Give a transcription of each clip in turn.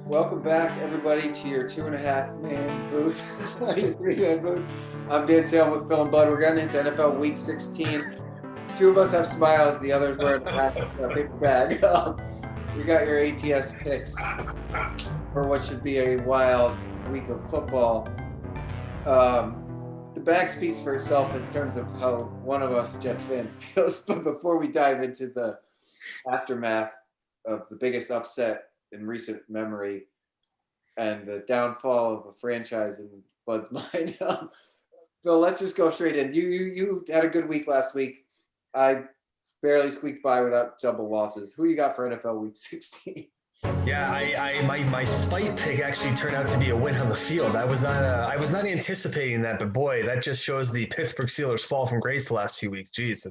Welcome back, everybody, to your 2.5-man booth, your 3-man booth. I'm Dan Salem with Phil and Bud. We're getting into NFL Week 16. Two of us have smiles, the others wear a paper bag. We got your ATS picks for what should be a wild week of football. The bag speaks for itself in terms of how one of us Jets fans feels. But before we dive into the aftermath of the biggest upset in recent memory and the downfall of a franchise in Bud's mind, Bill, let's just go straight in. You had a good week last week. I barely squeaked by without double losses. Who you got for NFL Week 16? Yeah, my spite pick actually turned out to be a win on the field. I was not anticipating that, but boy, that just shows the Pittsburgh Steelers fall from grace the last few weeks. Jeez.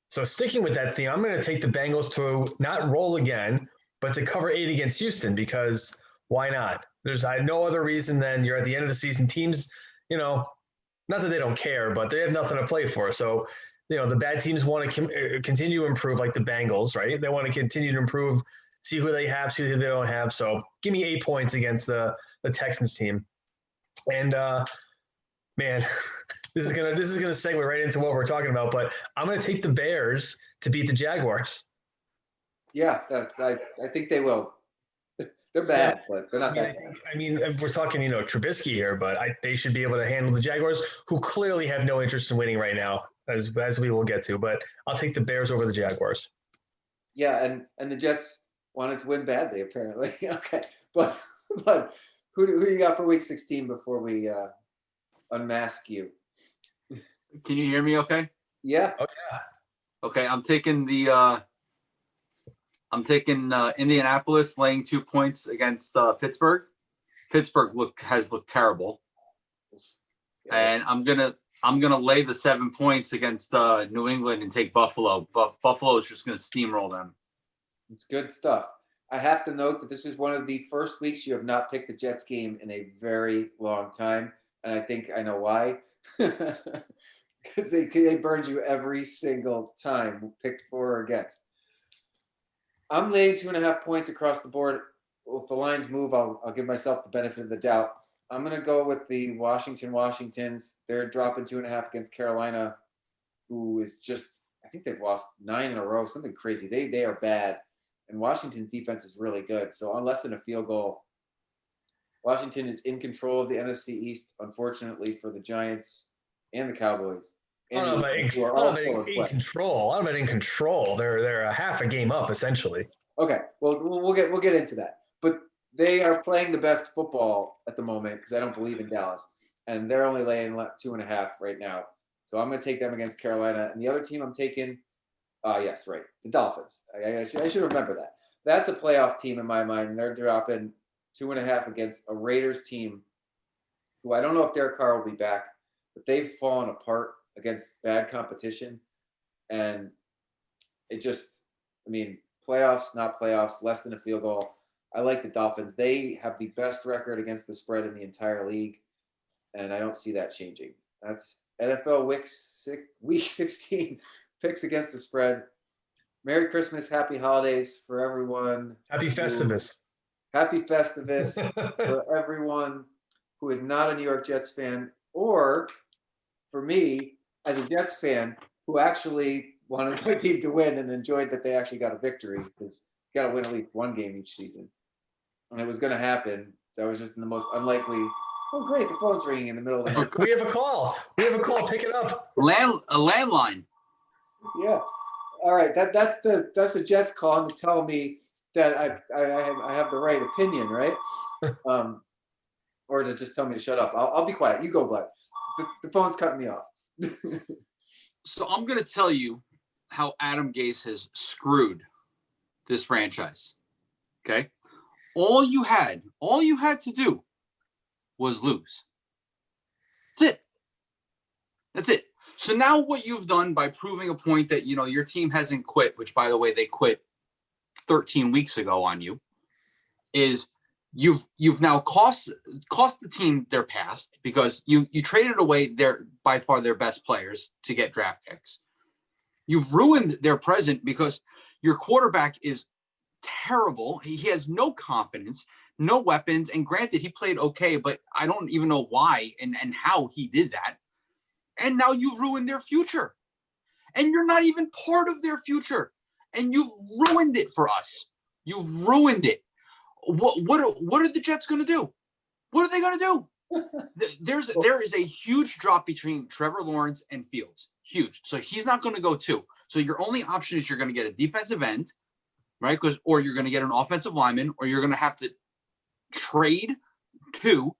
So sticking with that theme, I'm going to take the Bengals to not roll again, but to cover 8 against Houston, because why not? There's no other reason than you're at the end of the season. Teams, not that they don't care, but they have nothing to play for. So, the bad teams want to continue to improve, like the Bengals, right? They want to continue to improve, see who they have, see who they don't have. So give me 8 points against the Texans team. And man, this is gonna segue right into what we're talking about. But I'm gonna take the Bears to beat the Jaguars. Yeah, I think they will. They're bad, but they're not that bad. I mean, we're talking, Trubisky here, but they should be able to handle the Jaguars, who clearly have no interest in winning right now, as we will get to. But I'll take the Bears over the Jaguars. Yeah, and the Jets wanted to win badly, apparently. Okay, but who do you got for Week 16 before we unmask you? Can you hear me? Okay. Yeah. Oh yeah. Okay, I'm taking Indianapolis laying 2 points against Pittsburgh. Pittsburgh has looked terrible, and I'm gonna lay the 7 points against New England and take Buffalo. But Buffalo is just gonna steamroll them. It's good stuff. I have to note that this is one of the first weeks you have not picked the Jets game in a very long time, and I think I know why. Because they burned you every single time, picked for or against. I'm laying 2.5 points across the board. If the lines move, I'll give myself the benefit of the doubt. I'm going to go with the Washingtons. They're dropping 2.5 against Carolina, who is just, I think they've lost 9 in a row, something crazy. They are bad, and Washington's defense is really good. So on less than a field goal, Washington is in control of the NFC East, unfortunately for the Giants and the Cowboys. I don't know about in control. I don't know about in control. They're a half a game up, essentially. Okay, well, we'll get into that. But they are playing the best football at the moment, because I don't believe in Dallas, and they're only laying 2.5 right now. So I'm going to take them against Carolina. And the other team I'm taking, yes, right, the Dolphins. I should remember that. That's a playoff team in my mind. They're dropping 2.5 against a Raiders team, who I don't know if Derek Carr will be back, but they've fallen apart against bad competition. And it just, playoffs, not playoffs, less than a field goal. I like the Dolphins. They have the best record against the spread in the entire league, and I don't see that changing. That's NFL Week 16 picks against the spread. Merry Christmas, happy holidays for everyone. Happy Festivus. Happy Festivus for everyone who is not a New York Jets fan, or for me, as a Jets fan who actually wanted my team to win and enjoyed that they actually got a victory, because you got to win at least one game each season. And it was going to happen. That was just in the most unlikely. Oh, great. The phone's ringing in the middle of the night. We have a call. Pick it up. A landline. Yeah. All right. That's the Jets calling to tell me that I have the right opinion, right? Or to just tell me to shut up. I'll be quiet. You go, Bud. The phone's cutting me off. So I'm going to tell you how Adam Gase has screwed this franchise. Okay? All you had to do was lose. That's it. So now what you've done by proving a point that, your team hasn't quit, which, by the way, they quit 13 weeks ago on you, is you've now cost the team their past, because you traded away by far their best players to get draft picks. You've ruined their present because your quarterback is terrible. He has no confidence. no weapons. And granted, he played okay, but I don't even know why and how he did that. And now you've ruined their future. And you're not even part of their future. And you've ruined it for us. You've ruined it. What are the Jets going to do? What are they going to do? There is a huge drop between Trevor Lawrence and Fields. Huge. So he's not going to go 2. So your only option is you're going to get a defensive end, right? Or you're going to get an offensive lineman, or you're going to have to trade 2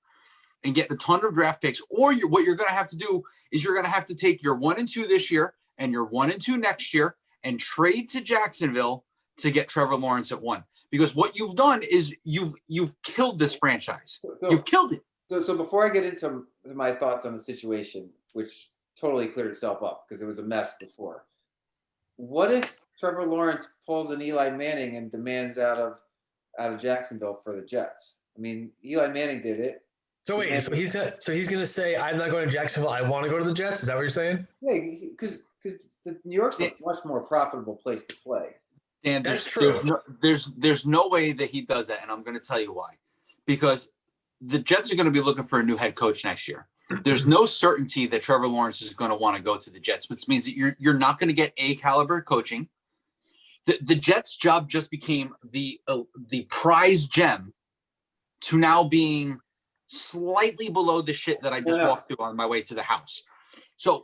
and get a ton of draft picks. Or what you're going to have to do is you're going to have to take your 1 and 2 this year and your 1 and 2 next year and trade to Jacksonville to get Trevor Lawrence at 1. Because what you've done is you've killed this franchise. You've killed it. So before I get into my thoughts on the situation, which totally cleared itself up because it was a mess before, what if Trevor Lawrence pulls an Eli Manning and demands out of Jacksonville for the Jets? I mean, Eli Manning did it. So wait, so he's going to say, I'm not going to Jacksonville, I want to go to the Jets? Is that what you're saying? Yeah, because New York's a much more profitable place to play. Dan, that's true. There's no way that he does that, and I'm going to tell you why. Because the Jets are going to be looking for a new head coach next year. There's no certainty that Trevor Lawrence is going to want to go to the Jets, which means that you're not going to get A-caliber coaching. The Jets' job just became the prize gem to now being slightly below the shit that I just walked through on my way to the house. So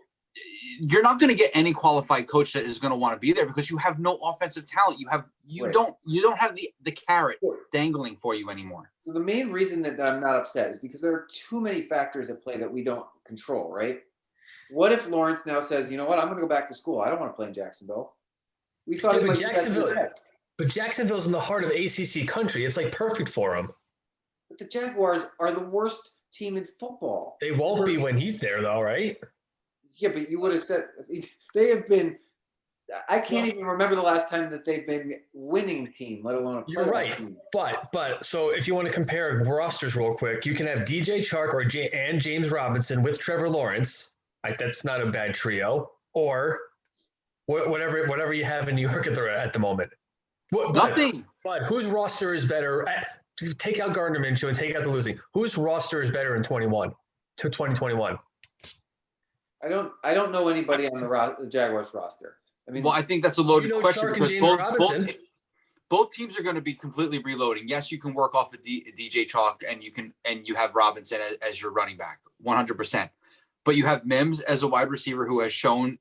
you're not going to get any qualified coach that is going to want to be there because you have no offensive talent. You don't have the carrot dangling for you anymore. So the main reason that I'm not upset is because there are too many factors at play that we don't control, right? What if Lawrence now says, you know what, I'm going to go back to school. I don't want to play in Jacksonville. We thought he might but Jacksonville's in the heart of ACC country. It's like perfect for him. But the Jaguars are the worst team in football. They won't be when he's there, though, right? Yeah, but you would have said they have been. I can't even remember the last time that they've been winning team, let alone a playoff You're right, team. but so if you want to compare rosters real quick, you can have DJ Chark and James Robinson with Trevor Lawrence. That's not a bad trio. Or whatever you have in New York at the moment. Nothing. But whose roster is better? Take out Gardner Minshew and take out the losing. Whose roster is better in 2021? I don't know anybody on the Jaguars roster. I mean, well, I think that's a loaded question because both teams are going to be completely reloading. Yes, you can work off of DJ Chalk and you have Robinson as your running back, 100%. But you have Mims as a wide receiver who has shown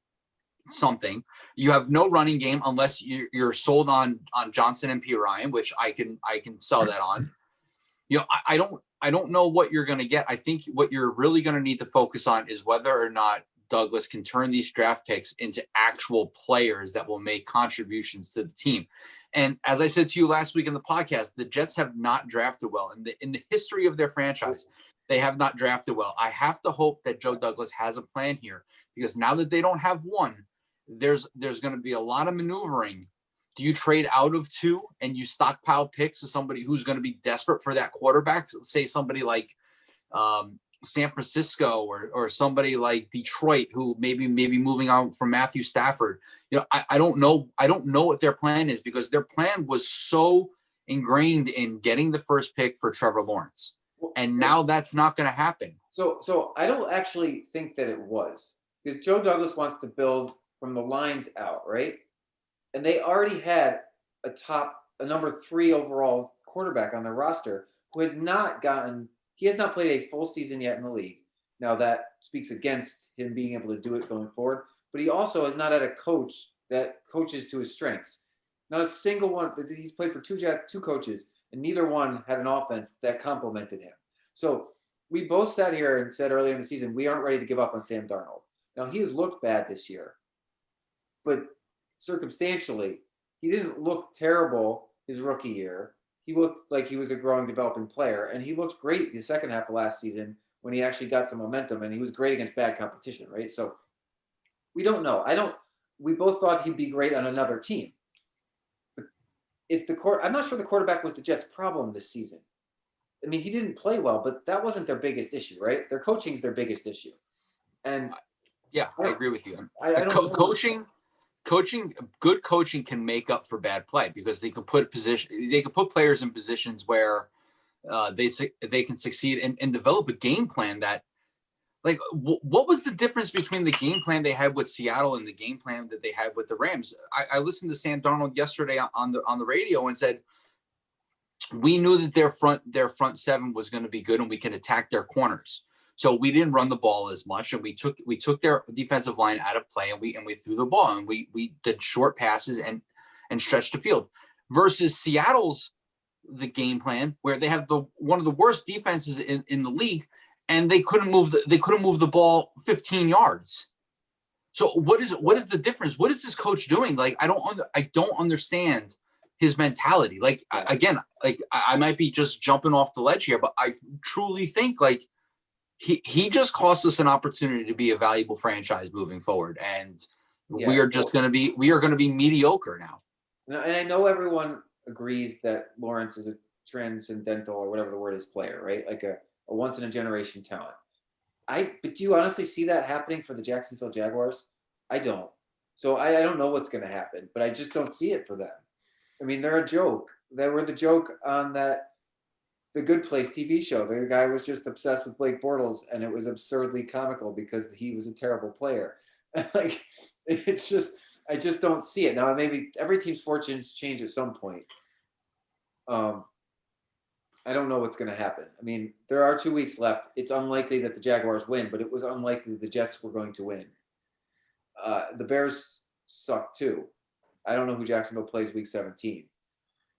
something. You have no running game unless you're sold on Johnson and P. Ryan, which I can sell that on. You know, I don't know what you're going to get. I think what you're really going to need to focus on is whether or not Douglas can turn these draft picks into actual players that will make contributions to the team. And as I said to you last week in the podcast, the Jets have not drafted well in the history of their franchise. They have not drafted well. I have to hope that Joe Douglas has a plan here because now that they don't have one, there's going to be a lot of maneuvering. Do you trade out of 2 and you stockpile picks to somebody who's going to be desperate for that quarterback? Say somebody like San Francisco or somebody like Detroit who maybe moving on from Matthew Stafford. You know, I don't know. I don't know what their plan is because their plan was so ingrained in getting the first pick for Trevor Lawrence. And now that's not going to happen. So I don't actually think that it was because Joe Douglas wants to build from the lines out, right? And they already had a number 3 overall quarterback on their roster who has not played a full season yet in the league. Now that speaks against him being able to do it going forward, but he also has not had a coach that coaches to his strengths. Not a single one. He's played for two coaches and neither one had an offense that complemented him. So we both sat here and said earlier in the season, we aren't ready to give up on Sam Darnold. Now he has looked bad this year, but circumstantially, he didn't look terrible his rookie year. He looked like he was a growing, developing player, and he looked great the second half of last season when he actually got some momentum, and he was great against bad competition, right? So we don't know. We both thought he'd be great on another team. But I'm not sure the quarterback was the Jets' problem this season. I mean, he didn't play well, but that wasn't their biggest issue, right? Their coaching is their biggest issue. And yeah, I agree with you. Coaching, good coaching can make up for bad play because they can put players in positions where they can succeed and develop a game plan that, like, what was the difference between the game plan they had with Seattle and the game plan that they had with the Rams? I listened to Sam Darnold yesterday on the radio and said, we knew that their front seven was going to be good and we can attack their corners. So we didn't run the ball as much, and we took their defensive line out of play, and we threw the ball, and we did short passes and stretched the field. Versus Seattle's the game plan, where they have one of the worst defenses in the league, and they couldn't move the ball 15 yards. So what is the difference? What is this coach doing? Like, I don't understand his mentality. Like, again, like, I might be just jumping off the ledge here, but I truly think, like, he just cost us an opportunity to be a valuable franchise moving forward, and we are going to be mediocre now. And I know everyone agrees that Lawrence is a transcendental, or whatever the word is, player, right? Like a once in a generation talent. But do you honestly see that happening for the Jacksonville Jaguars? I don't. So I don't know what's going to happen, but I just don't see it for them. I mean, they're a joke. They were the joke on the Good Place TV show. The guy was just obsessed with Blake Bortles, and it was absurdly comical because he was a terrible player. Like, it's just, I just don't see it. Now, maybe every team's fortunes change at some point. I don't know what's going to happen. I mean, there are 2 weeks left. It's unlikely that the Jaguars win, but it was unlikely the Jets were going to win. The Bears suck too. I don't know who Jacksonville plays week 17.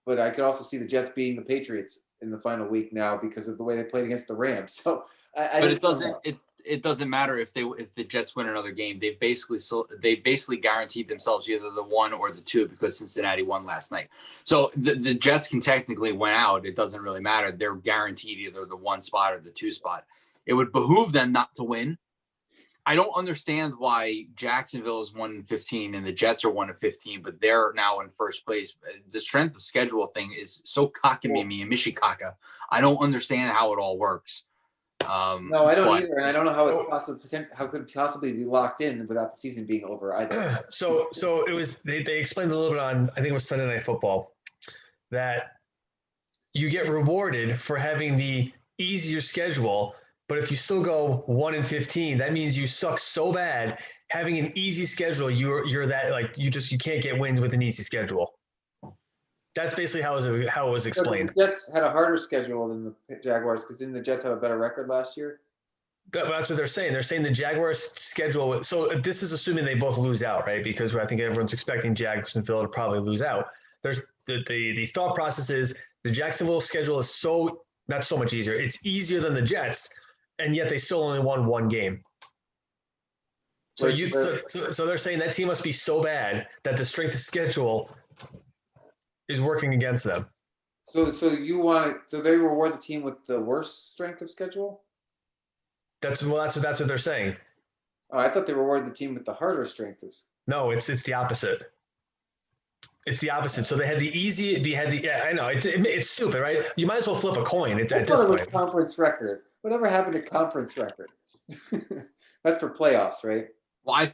But I could also see the Jets beating the Patriots in the final week now because of the way they played against the Rams. So, it doesn't matter if the Jets win another game. They basically guaranteed themselves either the 1 or the 2 because Cincinnati won last night. So the Jets can technically win out. It doesn't really matter. They're guaranteed either the 1 spot or the 2 spot. It would behoove them not to win. I don't understand why Jacksonville is 1-15 and the Jets are 1-15, but they're now in first place. The strength of schedule thing is so cockamamie and mishikaka. I don't understand how it all works. No, I don't either, and I don't know how how could it possibly be locked in without the season being over either. So it was they explained a little bit on, I think it was Sunday Night Football, that you get rewarded for having the easier schedule. But if you still go 1-15, that means you suck so bad. Having an easy schedule, you're that, like, you can't get wins with an easy schedule. That's basically how it was explained. The Jets had a harder schedule than the Jaguars because didn't the Jets have a better record last year? That's what they're saying. They're saying the Jaguars' schedule. So this is assuming they both lose out, right? Because I think everyone's expecting Jacksonville to probably lose out. There's the thought process is the Jacksonville schedule is not so much easier. It's easier than the Jets. And yet they still only won 1 game. So they're saying that team must be so bad that the strength of schedule is working against them. So they reward the team with the worst strength of schedule? That's what they're saying. Oh, I thought they rewarded the team with the harder strength of. No, it's the opposite. It's the opposite. So they had the easy. I know it's stupid, right? You might as well flip a coin. It's at this point. Conference record. Whatever happened to conference record? That's for playoffs, right? Well, I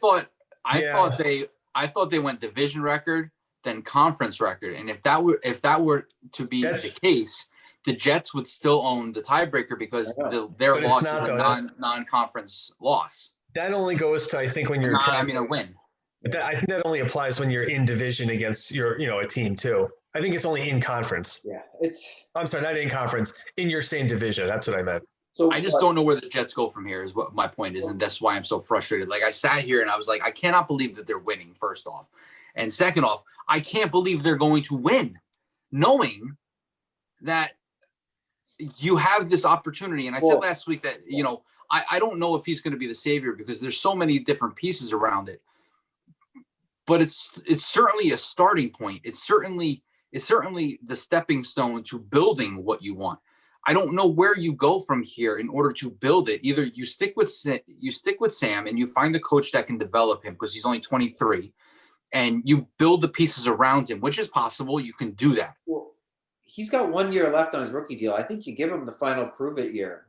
thought they went division record, then conference record, and if that were to be the case, the Jets would still own the tiebreaker because their loss is a non-conference loss. That only goes to, I think, when you're a win. But I think that only applies when you're in division against a team too. I think it's only in conference. Yeah, I'm sorry, not in conference, in your same division. That's what I meant. So I just don't know where the Jets go from here is what my point is. And that's why I'm so frustrated. Like, I sat here and I was like, I cannot believe that they're winning, first off. And second off, I can't believe they're going to win, knowing that you have this opportunity. And I said last week that, I don't know if he's going to be the savior because there's so many different pieces around it. But it's certainly a starting point. It's certainly the stepping stone to building what you want. I don't know where you go from here in order to build it. Either you stick with Sam and you find a coach that can develop him because he's only 23, and you build the pieces around him, which is possible. You can do that. Well, he's got 1 year left on his rookie deal. I think you give him the final prove it year.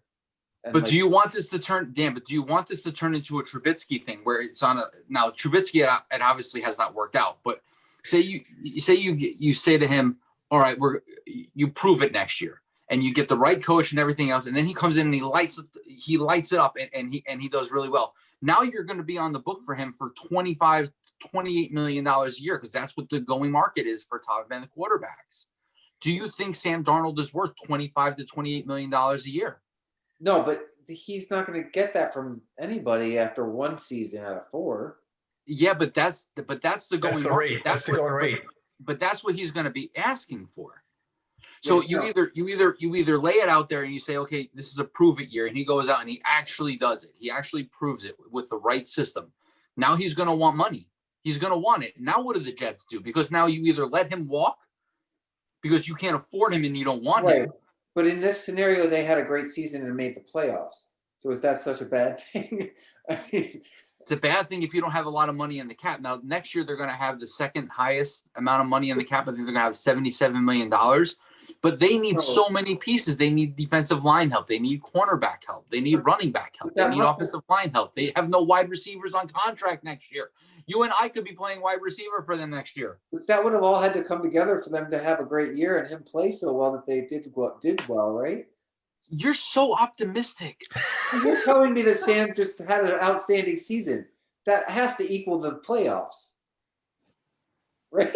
But do you want this to turn, Dan? But do you want this to turn into a Trubisky thing where it's on now Trubisky? It obviously has not worked out. But say you say to him, all right, you prove it next year. and you get the right coach and everything else, and then he comes in and he lights it up, and he does really well. Now you're going to be on the book for him for $28 million a year, because that's what the going market is for top end quarterbacks. Do you think Sam Darnold is worth $25 to $28 million a year? No, but he's not going to get that from anybody after one season out of 4. Yeah, but that's the going rate. That's the going rate. But that's what he's going to be asking for. So you either lay it out there and you say, okay, this is a prove it year, and he goes out and he actually does it. He actually proves it with the right system. Now he's going to want money. He's going to want it. Now what do the Jets do? Because now you either let him walk because you can't afford him and you don't want him. But in this scenario, they had a great season and made the playoffs. So is that such a bad thing? I mean, it's a bad thing if you don't have a lot of money in the cap. Now, next year, they're going to have the second highest amount of money in the cap. I think they're going to have $77 million. But they need so many pieces. They need defensive line help. They need cornerback help. They need running back help. They need offensive line help. They have no wide receivers on contract next year. You and I could be playing wide receiver for them next year. But that would have all had to come together for them to have a great year and him play so well that they did well, right? You're so optimistic. You're telling me that Sam just had an outstanding season. That has to equal the playoffs, right?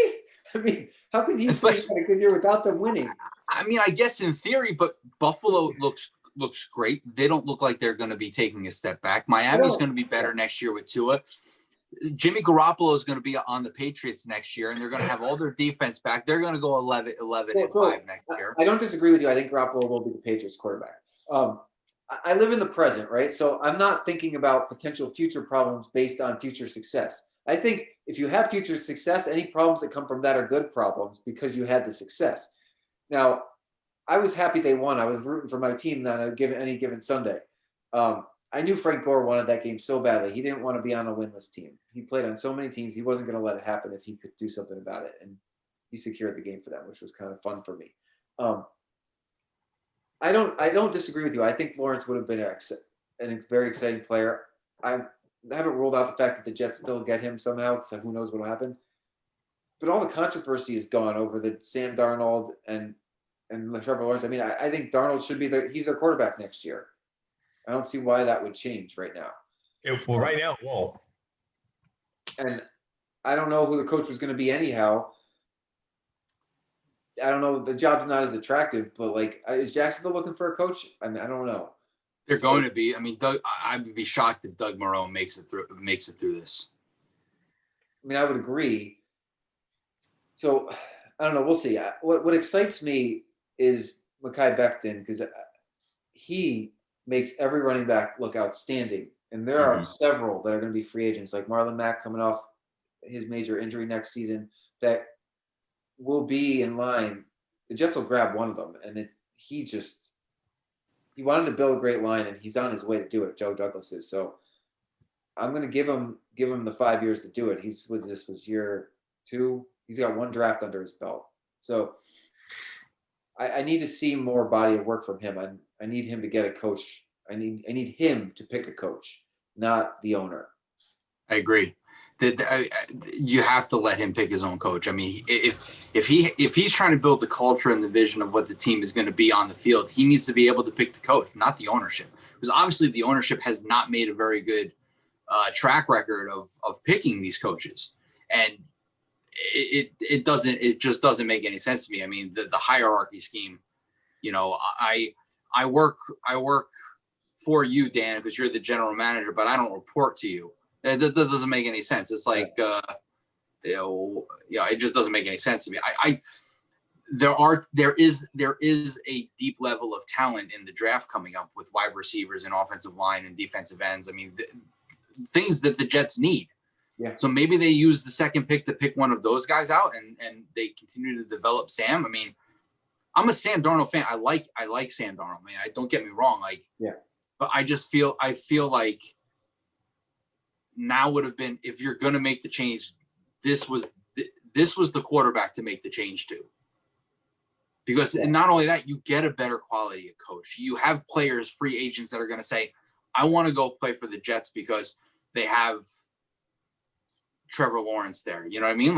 I mean, how could you say he had a good year without them winning? I mean, I guess in theory, but Buffalo looks great. They don't look like they're going to be taking a step back. Miami's going to be better next year with Tua. Jimmy Garoppolo is going to be on the Patriots next year, and they're going to have all their defense back. They're going to go 11-5 next year. I don't disagree with you. I think Garoppolo will be the Patriots quarterback. I live in the present, right? So I'm not thinking about potential future problems based on future success. I think if you have future success, any problems that come from that are good problems because you had the success. Now, I was happy they won. I was rooting for my team on any given Sunday. I knew Frank Gore wanted that game so badly. He didn't want to be on a winless team. He played on so many teams. He wasn't going to let it happen if he could do something about it. And he secured the game for them, which was kind of fun for me. I don't disagree with you. I think Lawrence would have been a very exciting player. I haven't ruled out the fact that the Jets still get him somehow, so who knows what will happen. But all the controversy is gone over the Sam Darnold and Trevor Lawrence. I mean, I think Darnold should be he's their quarterback next year. I don't see why that would change right now. Right now, whoa. And I don't know who the coach was going to be anyhow. I don't know. The job's not as attractive, but is Jacksonville looking for a coach? I mean, I don't know. They're going to be. I mean, I would be shocked if Doug Marrone makes it through this. I mean, I would agree. So I don't know. We'll see. What excites me is Mekhi Becton, because he makes every running back look outstanding. And there are several that are going to be free agents, like Marlon Mack coming off his major injury next season, that will be in line. The Jets will grab one of them. And he wanted to build a great line, and he's on his way to do it. Joe Douglas is. So I'm going to give him the 5 years to do it. This was year 2. He's got one draft under his belt. So I need to see more body of work from him. I need him to get a coach. I need him to pick a coach, not the owner. I agree. You have to let him pick his own coach. I mean, if he's trying to build the culture and the vision of what the team is going to be on the field, he needs to be able to pick the coach, not the ownership. Because obviously the ownership has not made a very good track record of picking these coaches, and it just doesn't make any sense to me. I mean, the hierarchy scheme. You know, I work for you, Dan, because you're the general manager, but I don't report to you. That doesn't make any sense. It's like, it just doesn't make any sense to me. There is a deep level of talent in the draft coming up with wide receivers and offensive line and defensive ends. I mean, things that the Jets need. Yeah. So maybe they use the second pick to pick one of those guys out, and they continue to develop Sam. I mean, I'm a Sam Darnold fan. I like Sam Darnold. I mean, don't get me wrong. But I feel like now would have been, if you're going to make the change, this was the quarterback to make the change to. Because not only that, you get a better quality of coach. You have players, free agents that are going to say, I want to go play for the Jets because they have Trevor Lawrence there. You know what I mean?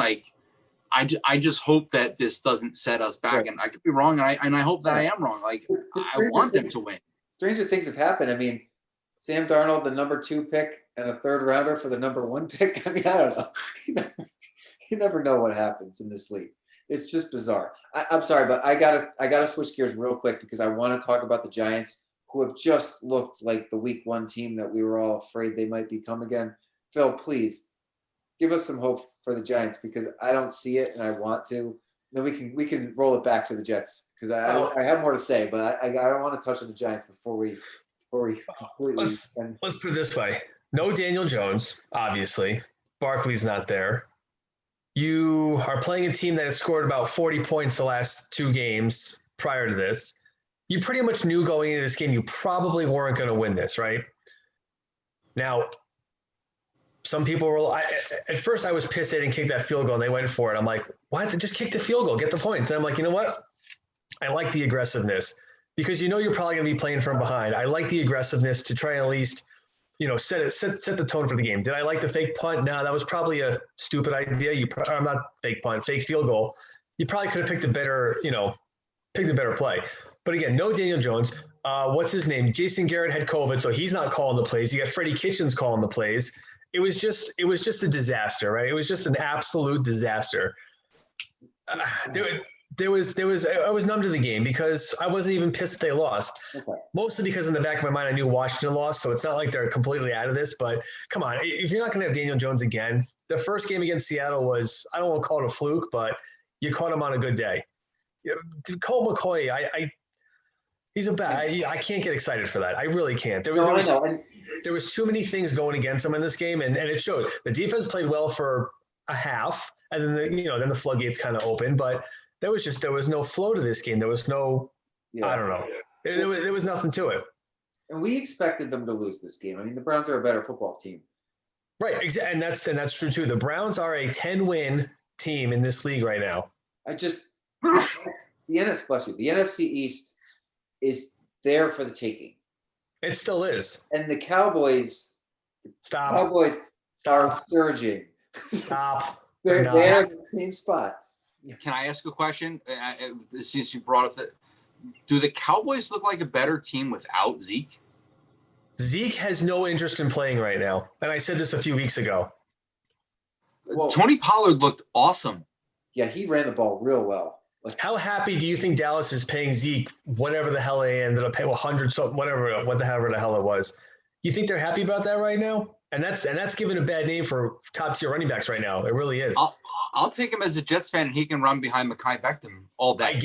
I just hope that this doesn't set us back, Right. and I could be wrong, and I hope that I am wrong. Like, I want them to win. Stranger things have happened. I mean, Sam Darnold, the number 2 pick, and a 3rd rounder for the number 1 pick. I mean, I don't know. You never know what happens in this league. It's just bizarre. I'm sorry, but I gotta switch gears real quick because I want to talk about the Giants, who have just looked like the Week 1 team that we were all afraid they might become again. Phil, please give us some hope for the Giants because I don't see it and I want to. Then we can roll it back to the Jets because I have more to say, but I don't want to touch on the Giants before we completely. Let's put it this way: no Daniel Jones, obviously. Barkley's not there. You are playing a team that has scored about 40 points the last 2 games prior to this. You pretty much knew going into this game you probably weren't going to win this, right? Now, some people were at first I was pissed they didn't kick that field goal and they went for it. I'm like, why didn't they just kick the field goal, get the points? And I'm like, you know what? I like the aggressiveness because you know you're probably going to be playing from behind. I like the aggressiveness to try and at least, set the tone for the game. Did I like the fake punt? No, that was probably a stupid idea. I'm not fake punt, fake field goal. You probably could have picked a better play. But again, no Daniel Jones. What's his name? Jason Garrett had COVID, so he's not calling the plays. You got Freddie Kitchens calling the plays. It was just a disaster, right? It was just an absolute disaster. I was numb to the game because I wasn't even pissed that they lost. Okay. Mostly because in the back of my mind, I knew Washington lost, so it's not like they're completely out of this. But come on, if you're not going to have Daniel Jones again, the first game against Seattle was, I don't want to call it a fluke, but you caught him on a good day. Colt McCoy, he's a bad. I can't get excited for that. I really can't. There was too many things going against him in this game, and it showed. The defense played well for a half, and then then the floodgates kind of opened. But there was no flow to this game. There was no, I don't know. There was nothing to it. And we expected them to lose this game. I mean, the Browns are a better football team. Right, exactly, and that's true too. The Browns are a 10-win team in this league right now. The NFC East is there for the taking. It still is. And the Cowboys are surging. Stop. They're in the same spot. Can I ask a question? Since you brought up that, do the Cowboys look like a better team without Zeke? Zeke has no interest in playing right now. And I said this a few weeks ago. Well, Tony Pollard looked awesome. Yeah, he ran the ball real well. How happy do you think Dallas is paying Zeke whatever the hell they ended up paying, 100 something, whatever the hell it was? You think they're happy about that right now? And that's given a bad name for top tier running backs right now. It really is. I'll take him as a Jets fan, and he can run behind Mekhi Becton all day.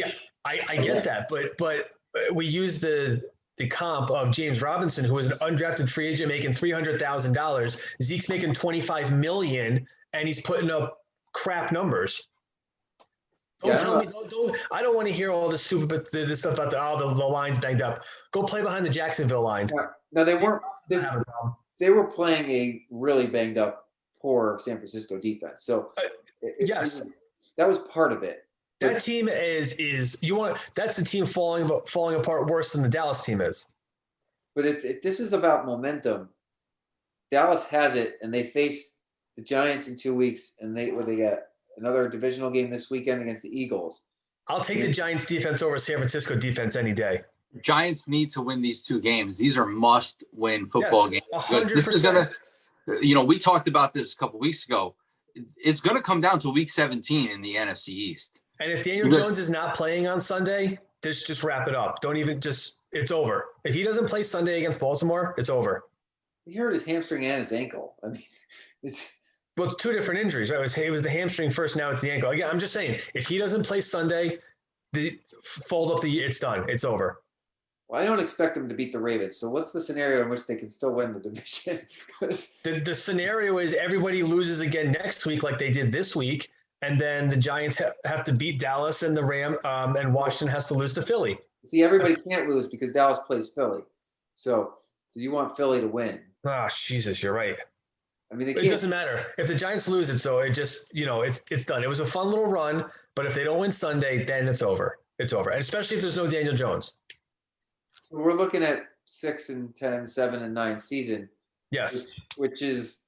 I get that, but we use the comp of James Robinson, who was an undrafted free agent making $300,000. Zeke's making $25 million, and he's putting up crap numbers. Don't tell me. I don't want to hear all this stupid this stuff about the line's banged up. Go play behind the Jacksonville line. No, they weren't. They were playing a really banged up, poor San Francisco defense. So yes, that was part of it. That team that's the team falling apart worse than the Dallas team is. But if this is about momentum, Dallas has it, and they face the Giants in 2 weeks, and they get another divisional game this weekend against the Eagles. I'll take the Giants defense over San Francisco defense any day. Giants need to win these 2 games. These are must-win football games. 100%. This is going to, we talked about this a couple weeks ago. It's going to come down to Week 17 in the NFC East. And if Daniel Jones is not playing on Sunday, just wrap it up. Don't even it's over. If he doesn't play Sunday against Baltimore, it's over. He hurt his hamstring and his ankle. I mean, it's... Well, 2 different injuries, right? It was the hamstring first, now it's the ankle. Again, I'm just saying, if he doesn't play Sunday, it's done. It's over. Well, I don't expect them to beat the Ravens. So what's the scenario in which they can still win the division? The scenario is everybody loses again next week like they did this week, and then the Giants have to beat Dallas and the and Washington has to lose to Philly. See, everybody can't lose because Dallas plays Philly. So you want Philly to win. Oh, Jesus, you're right. I mean, it doesn't matter if the Giants lose it. So it just, it's done. It was a fun little run, but if they don't win Sunday, then it's over. It's over, and especially if there's no Daniel Jones. So we're looking at 6-10, 7-9 season. Yes, which is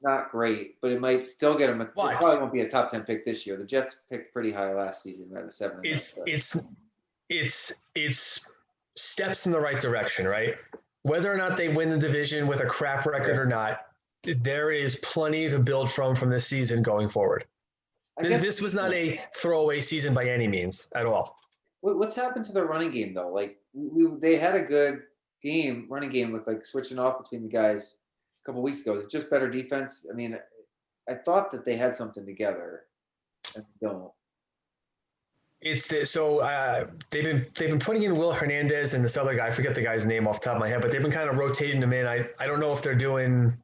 not great, but it might still get them. It But probably won't be a top 10 pick this year. The Jets picked pretty high last season, at a 7. It's steps in the right direction, right? Whether or not they win the division with a crap record or not, there is plenty to build from this season going forward. This was not a throwaway season by any means at all. What's happened to their running game though? Like they had a good running game with like switching off between the guys a couple weeks ago. It's just better defense. I mean, I thought that they had something together, and they don't. They've been putting in Will Hernandez and this other guy. I forget the guy's name off the top of my head, but they've been kind of rotating them in. I don't know if they're doing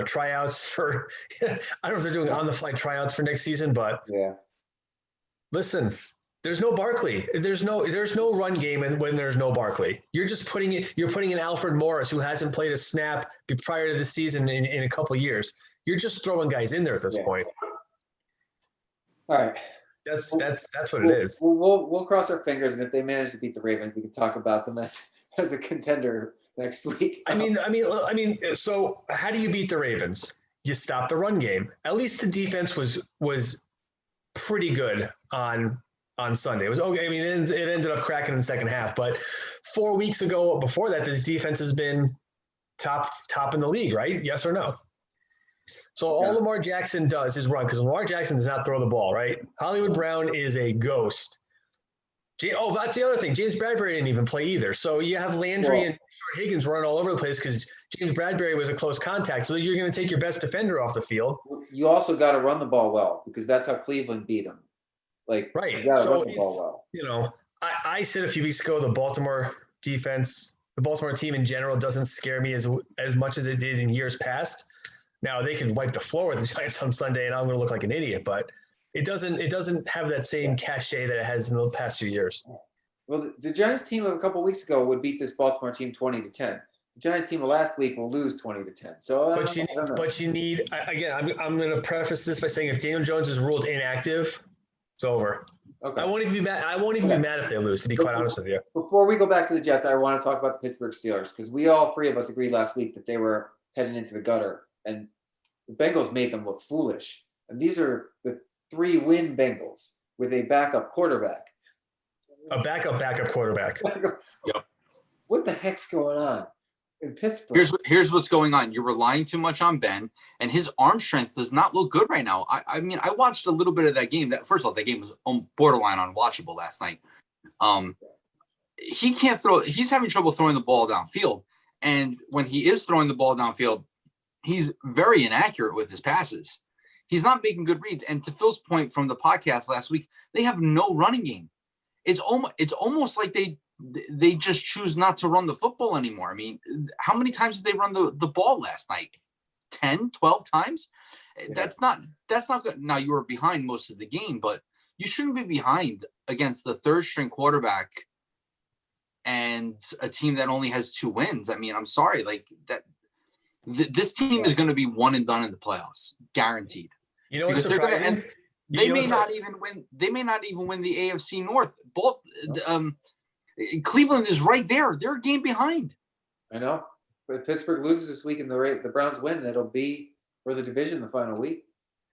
tryouts for. I don't know if they're doing on the fly tryouts for next season, but yeah. Listen, there's no Barkley. There's no run game, and when there's no Barkley, you're putting in Alfred Morris, who hasn't played a snap prior to the season in a couple of years. You're just throwing guys in there at this point. All right. That's what it is. We'll cross our fingers, and if they manage to beat the Ravens, we can talk about them as a contender next week. I mean. So how do you beat the Ravens? You stop the run game. At least the defense was pretty good on Sunday. It was okay. I mean, it ended up cracking in the second half, but 4 weeks ago, before that, this defense has been top in the league, right? Yes or no? So all Lamar Jackson does is run, because Lamar Jackson does not throw the ball, right? Hollywood Brown is a ghost. That's the other thing. James Bradbury didn't even play either. So you have Landry and Higgins running all over the place because James Bradbury was a close contact. So you're going to take your best defender off the field. You also got to run the ball well, because that's how Cleveland beat them. Right. You got to run the ball well. I said a few weeks ago, the Baltimore defense, the Baltimore team in general doesn't scare me as much as it did in years past. Now they can wipe the floor with the Giants on Sunday, and I'm going to look like an idiot. But it doesn't have that same cachet that it has in the past few years. Well, the Giants team of a couple of weeks ago would beat this Baltimore team 20-10. The Giants team of last week will lose 20-10. So, but you need again. I'm going to preface this by saying if Daniel Jones is ruled inactive, it's over. Okay. I won't even be mad if they lose. To be quite honest with you. Before we go back to the Jets, I want to talk about the Pittsburgh Steelers, because we all three of us agreed last week that they were heading into the gutter. And the Bengals made them look foolish. And these are the 3-win Bengals with a backup quarterback. A backup quarterback. Yep. What the heck's going on in Pittsburgh? Here's what's going on. You're relying too much on Ben, and his arm strength does not look good right now. I mean, I watched a little bit of that game. First of all, that game was borderline unwatchable last night. He can't throw. He's having trouble throwing the ball downfield. And when he is throwing the ball downfield, he's very inaccurate with his passes. He's not making good reads. And to Phil's point from the podcast last week, they have no running game. It's almost like they just choose not to run the football anymore. I mean, how many times did they run the ball last night? 10, 12 times? Yeah. That's not good. Now, you were behind most of the game, but you shouldn't be behind against the third string quarterback and a team that only has 2 wins. I mean, I'm sorry, like that. This team is going to be one and done in the playoffs, guaranteed. You know what's surprising? They may not even win. They may not even win the AFC North. Cleveland is right there. They're a game behind. I know. But if Pittsburgh loses this week and the Browns win, it'll be for the division the final week.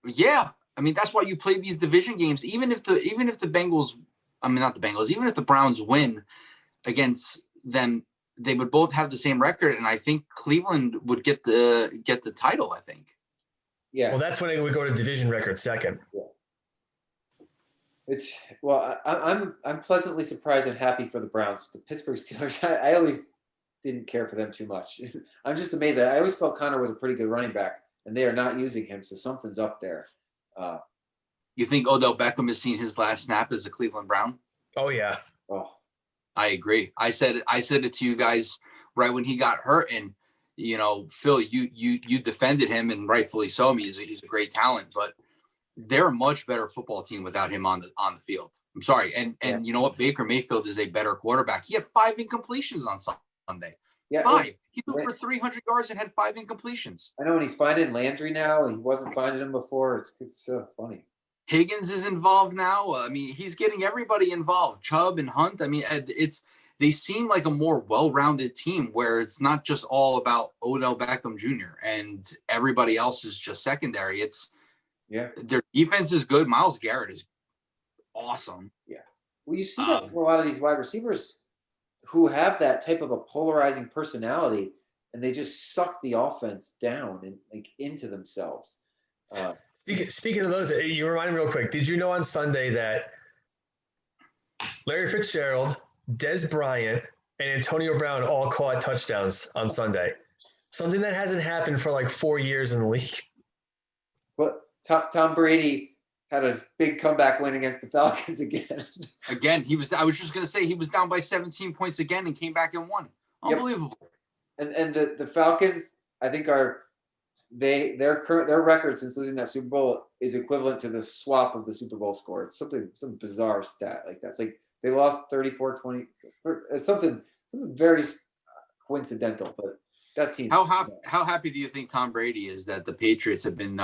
Yeah, I mean that's why you play these division games. Even if the Bengals, I mean not the Bengals, even if the Browns win against them, they would both have the same record, and I think Cleveland would get the title. I think. Yeah. Well, that's when it would go to division record second. Yeah. I'm pleasantly surprised and happy for the Browns. The Pittsburgh Steelers, I always didn't care for them too much. I'm just amazed. I always felt Connor was a pretty good running back, and they are not using him, so something's up there. You think Odell Beckham has seen his last snap as a Cleveland Brown? Oh yeah. Oh, I agree. I said it to you guys right when he got hurt, and Phil, you defended him, and rightfully so. I mean, he's a great talent, but they're a much better football team without him on the field. I'm sorry. And you know what? Baker Mayfield is a better quarterback. He had 5 incompletions on Sunday. Yeah, 5. He threw for 300 yards and had 5 incompletions. I know, and he's finding Landry now. He wasn't finding him before. It's so funny. Higgins is involved now. I mean, he's getting everybody involved. Chubb and Hunt. I mean, they seem like a more well-rounded team where it's not just all about Odell Beckham Jr. and everybody else is just secondary. Their defense is good. Myles Garrett is awesome. Yeah. Well, you see that for a lot of these wide receivers who have that type of a polarizing personality, and they just suck the offense down and like into themselves. Speaking of those, you reminded me real quick. Did you know on Sunday that Larry Fitzgerald, Des Bryant, and Antonio Brown all caught touchdowns on Sunday? Something that hasn't happened for like 4 years in the league. But Tom Brady had a big comeback win against the Falcons again. I was just going to say he was down by 17 points again and came back and won. Unbelievable. Yep. And the Falcons, I think, their record since losing that Super Bowl is equivalent to the swap of the Super Bowl score. It's some bizarre stat like that. It's like they lost 34-20. It's something very coincidental, but that team. How happy do you think Tom Brady is that the Patriots have been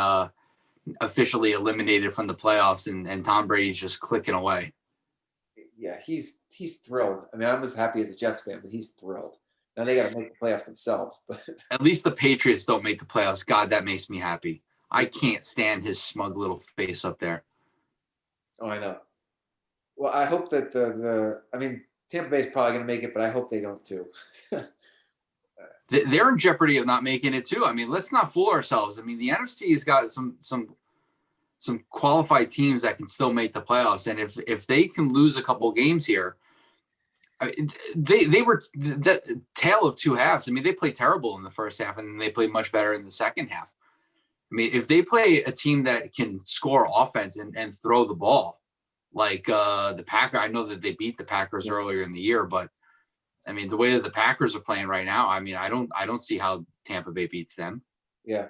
officially eliminated from the playoffs and Tom Brady's just clicking away? Yeah, he's thrilled. I mean, I'm as happy as a Jets fan, but he's thrilled. Now they got to make the playoffs themselves. But at least the Patriots don't make the playoffs. God, that makes me happy. I can't stand his smug little face up there. Oh, I know. Well, I hope that Tampa Bay's probably going to make it, but I hope they don't too. They're in jeopardy of not making it too. I mean, let's not fool ourselves. I mean, the NFC has got some qualified teams that can still make the playoffs, and if they can lose a couple games here, I mean, they were the tale of two halves. I mean, they played terrible in the first half, and then they played much better in the second half. I mean, if they play a team that can score offense and throw the ball, like the Packers, I know that they beat the Packers earlier in the year, but I mean, the way that the Packers are playing right now, I mean, I don't see how Tampa Bay beats them. Yeah.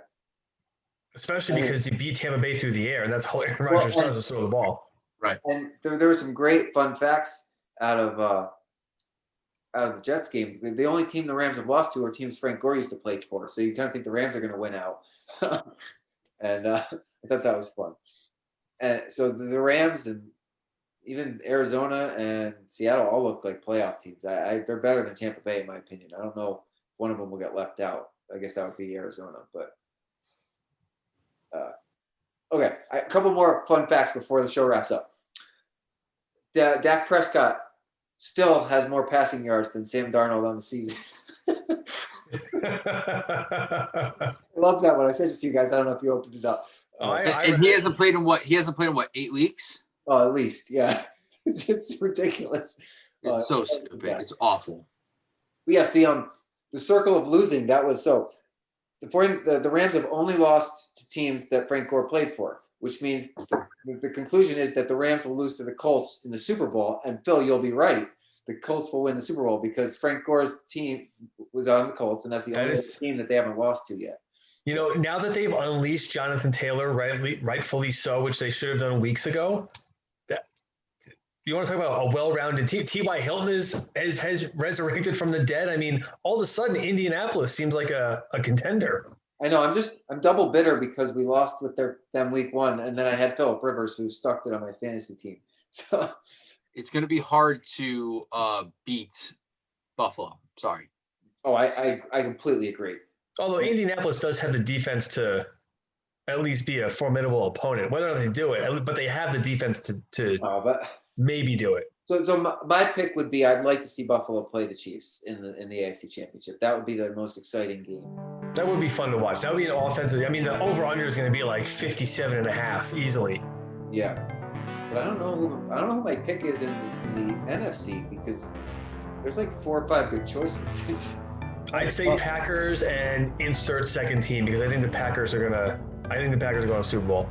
Especially because you beat Tampa Bay through the air, and that's all Aaron Rodgers does is throw the ball. Right. And there were some great fun facts out of the Jets game. The only team the Rams have lost to are teams Frank Gore used to play for. So you kind of think the Rams are going to win out. And I thought that was fun. And so the Rams and even Arizona and Seattle all look like playoff teams. They're better than Tampa Bay, in my opinion. I don't know if one of them will get left out. I guess that would be Arizona. But okay, a couple more fun facts before the show wraps up. Dak Prescott still has more passing yards than Sam Darnold on the season. I love that one. I sent it to you guys. I don't know if you opened it up. And he hasn't played in what? 8 weeks? Oh, at least, yeah. It's ridiculous. It's so stupid. Yeah. It's awful. Yes, the circle of losing. That was so. The Rams have only lost to teams that Frank Gore played for, which means the conclusion is that the Rams will lose to the Colts in the Super Bowl. And Phil, you'll be right. The Colts will win the Super Bowl because Frank Gore's team was on the Colts, and that's the only team that they haven't lost to yet. You know, now that they've unleashed Jonathan Taylor, rightfully so, which they should have done weeks ago, you want to talk about a well-rounded team. T.Y. Hilton has resurrected from the dead. I mean, all of a sudden, Indianapolis seems like a contender. I know. I'm double bitter because we lost with them week one, and then I had Phillip Rivers, who stuck it on my fantasy team. So it's going to be hard to beat Buffalo. Sorry. Oh, I completely agree. Although Indianapolis does have the defense to at least be a formidable opponent, whether or not they do it, but they have the defense to maybe do it. So my pick would be I'd like to see Buffalo play the Chiefs in the AFC Championship. That would be the most exciting game. That would be fun to watch. That would be an offensive. I mean, the over/under is going to be like 57.5 easily. Yeah, but I don't know who my pick is in the NFC because there's like 4 or 5 good choices. I'd say Packers and insert second team because I think the Packers are going to go to Super Bowl.